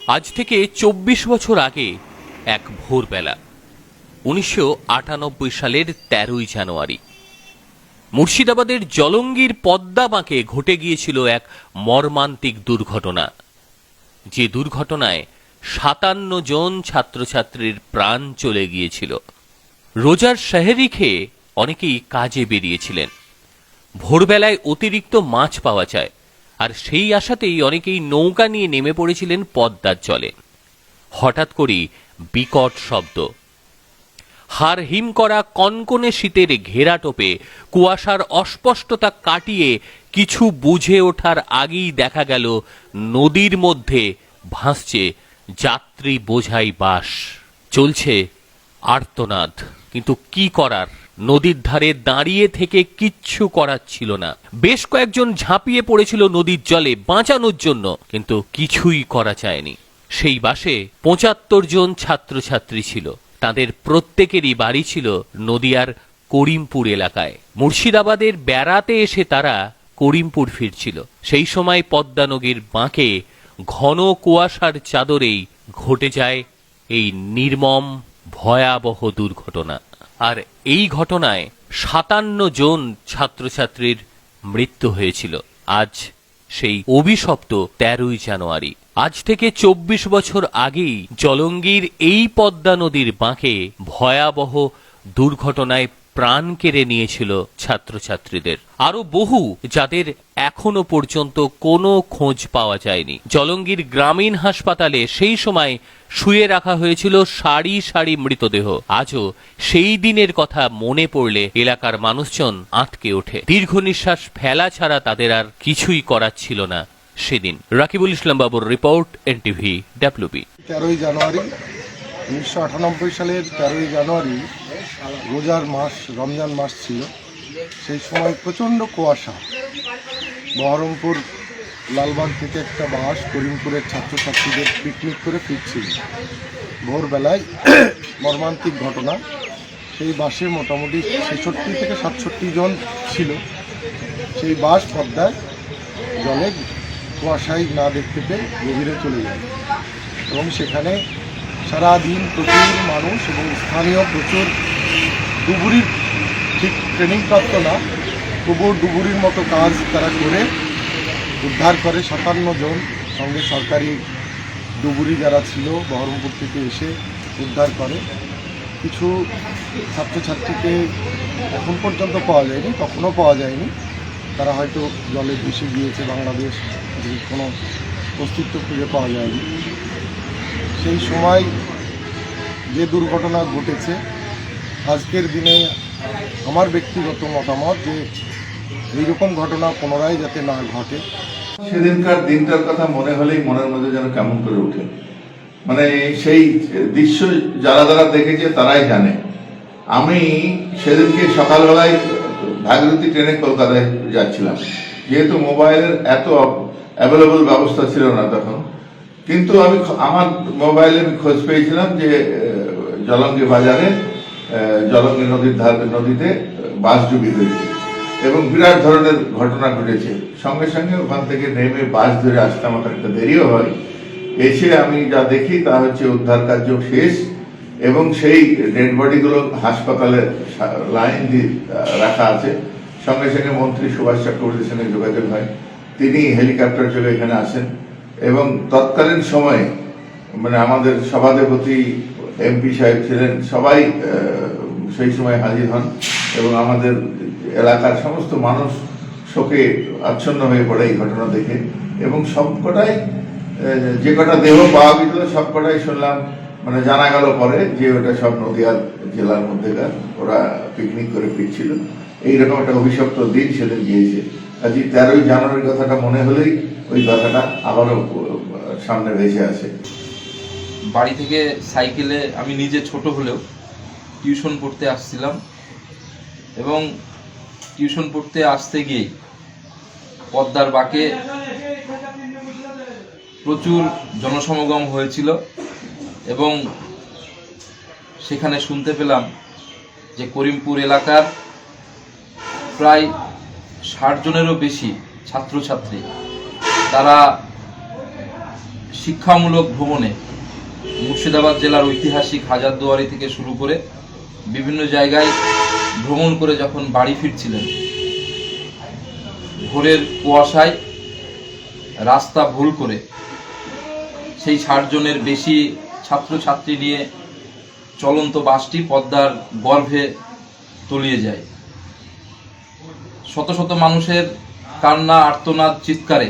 আজ থেকে ২৪ বছর আগে এক ভোরবেলা ১৯৯৮ সালের ১৩ই জানুয়ারি মুর্শিদাবাদের জলঙ্গির পদ্মা বাঁকে ঘটে গিয়েছিল এক মর্মান্তিক দুর্ঘটনা। যে দুর্ঘটনায় ৫৭ জন ছাত্রছাত্রীর প্রাণ চলে গিয়েছিল। রোজার সেহরি খেয়ে অনেকেই কাজে বেরিয়েছিলেন। ভোরবেলায় অতিরিক্ত মাছ পাওয়া যায়, আর সেই আশাতেই অনেকেই নৌকা নিয়ে নেমে পড়েছিলেন পদ্মার জলে। হঠাৎ করেই বিকট শব্দ, হাড় হিম করা কনকনে শীতের ঘেরা টোপে কুয়াশার অস্পষ্টতা কাটিয়ে কিছু বুঝে ওঠার আগেই দেখা গেল নদীর মধ্যে ভাসছে যাত্রী বোঝাই বাস। চলছে আর্তনাদ, কিন্তু কি করার? নদীর ধারে দাঁড়িয়ে থেকে কিচ্ছু করার ছিল না। বেশ কয়েকজন ঝাঁপিয়ে পড়েছিল নদীর জলে বাঁচানোর জন্য, কিন্তু কিছুই করা যায়নি। সেই বাসে ৭৫ জন ছাত্রছাত্রী ছিল। তাদের প্রত্যেকেরই বাড়ি ছিল নদিয়ার করিমপুর এলাকায়। মুর্শিদাবাদের বেড়াতে এসে তারা করিমপুর ফিরছিল। সেই সময় পদ্মা নদীর বাঁকে ঘন কুয়াশার চাদরেই ঘটে যায় এই নির্মম ভয়াবহ দুর্ঘটনা। আর এই ঘটনায় ৫৭ জন ছাত্রছাত্রীর মৃত্যু হয়েছিল। আজ সেই অভিশপ্ত ১৩ই জানুয়ারি। আজ থেকে ২৪ বছর আগেই জলঙ্গির এই পদ্মা নদীর বাঁকে ভয়াবহ দুর্ঘটনায় প্রাণ কেড়ে নিয়েছিল ছাত্রছাত্রীদের। আরো বহু যাদের এখনো পর্যন্ত কোনো খোঁজ পাওয়া যায়নি। জলঙ্গির গ্রামীণ হাসপাতালে সেই সময় শুয়ে রাখা হয়েছিল সারি সারি মৃতদেহ। আজও সেই দিনের কথা মনে পড়লে এলাকার মানুষজন আঁতকে ওঠে। দীর্ঘ নিঃশ্বাস ফেলা ছাড়া তাদের আর কিছুই করার ছিল না সেদিন। রাকিবুল ইসলাম বাবুর রিপোর্ট, এনটিভি ডাব্লিউবি। ১৩ই জানুয়ারি ১৯৯৮ সালের ১৩ই জানুয়ারি রোজার মাস, রমজান মাস ছিল। সেই সময় প্রচণ্ড কুয়াশা। বহরমপুর লালবাগ থেকে একটা বাস করিমপুরের ছাত্রছাত্রীদের পিকনিক করে ফিরছিল। ভোরবেলায় মর্মান্তিক ঘটনা। সেই বাসে মোটামুটি ৬৬ থেকে ৬৭ জন ছিল। সেই বাস পদ্মায় জলে কুয়াশায় না দেখতে পেয়ে গভীরে চলে যায় এবং সেখানে সারাদিন প্রচুর মানুষ এবং স্থানীয় প্রচুর ডুবুরির, ঠিক ট্রেনিংপ্রাপ্ত না, তবুও ডুবুরির মতো কাজ তারা করে উদ্ধার করে ৫৭ জন। সঙ্গে সরকারি ডুবুরি যারা ছিল বহরমপুর থেকে এসে উদ্ধার করে। কিছু ছাত্রছাত্রীকে এখন পর্যন্ত পাওয়া যায়নি, তখনও পাওয়া যায়নি। তারা হয়তো জলে ভেসে গিয়েছে, বাংলাদেশ কোনো অস্তিত্ব খুঁজে পাওয়া যায়নি। সেই সময় যে দুর্ঘটনা ঘটেছে, আজকের দিনে আমার ব্যক্তিগত মতামত যে এইরকম ঘটনা পুনরায় যাতে না ঘটে। সেদিনকার দিনটার কথা মনে হলেই মনের মধ্যে যেন কেমন করে ওঠে। মানে সেই দৃশ্য যারা যারা দেখেছে তারাই জানে। আমি সেদিনকে সকালবেলায় ভাগীরথী ট্রেনে কলকাতায় যাচ্ছিলাম। যেহেতু মোবাইলের এত অ্যাভেলেবল ব্যবস্থা ছিল না তখন, কিন্তু আমি আমার মোবাইলে খোঁজ পেয়েছিলাম যে জলঙ্গি বাজারে জলঙ্গি নদীতে বাস ডুবি হয়েছে এবং বিরাট ধরনের ঘটনা ঘটেছে। সঙ্গে সঙ্গে ওখান থেকে নেমে বাস ধরে আসতে আমার একটা দেরিও হয়। এসে আমি যা দেখি তা হচ্ছে উদ্ধার কার্য শেষ এবং সেই ডেড বডিগুলো হাসপাতালে লাইন দিয়ে রাখা আছে। সঙ্গে সঙ্গে মন্ত্রী সুভাষ চক্রবর্তীর সঙ্গে যোগাযোগ হয়। তিনি হেলিকপ্টার চলে এখানে আসেন এবং তৎকালীন সময়ে মানে আমাদের সভাধিপতি এমপি সাহেব ছিলেন, সবাই সেই সময় হাজির হন এবং আমাদের এলাকার সমস্ত মানুষ শোকে আচ্ছন্ন হয়ে পড়ে এই ঘটনা দেখে। এবং সবকটাই, যে কটা দেহ পাওয়া গেছিল সবকটাই শুনলাম, মানে জানা গেল পরে যে ওটা সব নদিয়া জেলার মধ্যেকার, ওরা পিকনিক করে ফিরছিল। এইরকম একটা অভিশপ্ত দিন সেদিন গিয়েছে। কাজে ১৩ই জানুয়ারির কথাটা মনে হলেই ওই কথাটা আবারও সামনে ভেসে আসে। বাড়ি থেকে সাইকেলে আমি নিজে ছোট হলেও টিউশন পড়তে আসছিলাম এবং টিউশন পড়তে আসতে গিয়েই পদ্মার বাঁকে প্রচুর জনসমাগম হয়েছিল এবং সেখানে শুনতে পেলাম যে করিমপুর এলাকার প্রায় ৬০ জনেরও বেশি ছাত্রছাত্রী তারা শিক্ষামূলক ভ্রমণে মুর্শিদাবাদ জেলার ঐতিহাসিক হাজারদুয়ারি থেকে শুরু করে বিভিন্ন জায়গায় ভ্রমণ করে যখন বাড়ি ফিরছিলেন, ভোরের কুয়াশায় রাস্তা ভুল করে সেই 60 জনের বেশি ছাত্রছাত্রী নিয়ে চলন্ত বাসটি পদ্মার গর্ভে তলিয়ে যায়। শত শত মানুষের কান্না, আর্তনাদ, চিৎকারে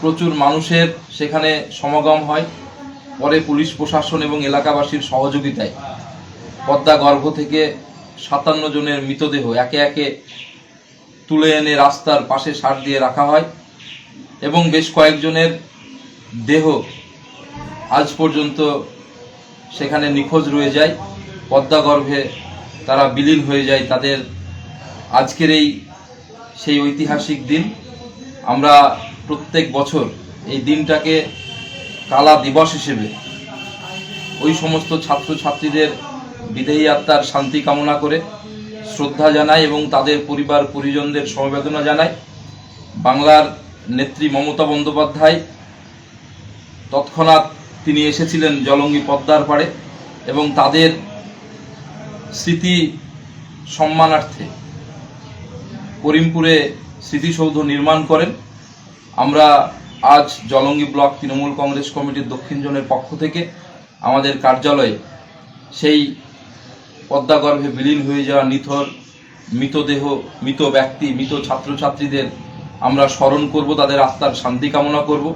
প্রচুর মানুষের সেখানে সমাগম হয়। পরে পুলিশ প্রশাসন এবং এলাকাবাসীর সহযোগিতায় পদ্মা গর্ভ থেকে 57 জনের মৃতদেহ একে একে তুলে এনে রাস্তার পাশে সার দিয়ে রাখা হয় এবং বেশ কয়েকজনের দেহ আজ পর্যন্ত সেখানে নিখোঁজ রয়ে যায়। পদ্মা গর্ভে তারা বিলীন হয়ে যায়। তাদের আজকের সেই ঐতিহাসিক দিন। আমরা প্রত্যেক বছর এই দিনটাকে কালা দিবস হিসেবে ওই সমস্ত ছাত্রছাত্রীদের বিদেহী আত্মার শান্তি কামনা করে শ্রদ্ধা জানাই এবং তাদের পরিবার পরিজনদের সমবেদনা জানাই। বাংলার নেত্রী মমতা বন্দ্যোপাধ্যায় তৎক্ষণাৎ তিনি এসেছিলেন জলঙ্গি পদ্মার পাড়ে এবং তাদের স্মৃতি সম্মানার্থে করিমপুরে স্মৃতিসৌধ নির্মাণ করেন। আমরা আজ জলঙ্গি ব্লক তৃণমূল কংগ্রেস কমিটির দক্ষিণ জোনের পক্ষ থেকে আমাদের কার্যালয়ে সেই পদ্মা গর্ভে বিলীন হয়ে যাওয়া মৃতদেহ, মৃত ব্যক্তি, মৃত ছাত্রছাত্রীদের আমরা স্মরণ করব, তাদের আত্মার শান্তি কামনা করব।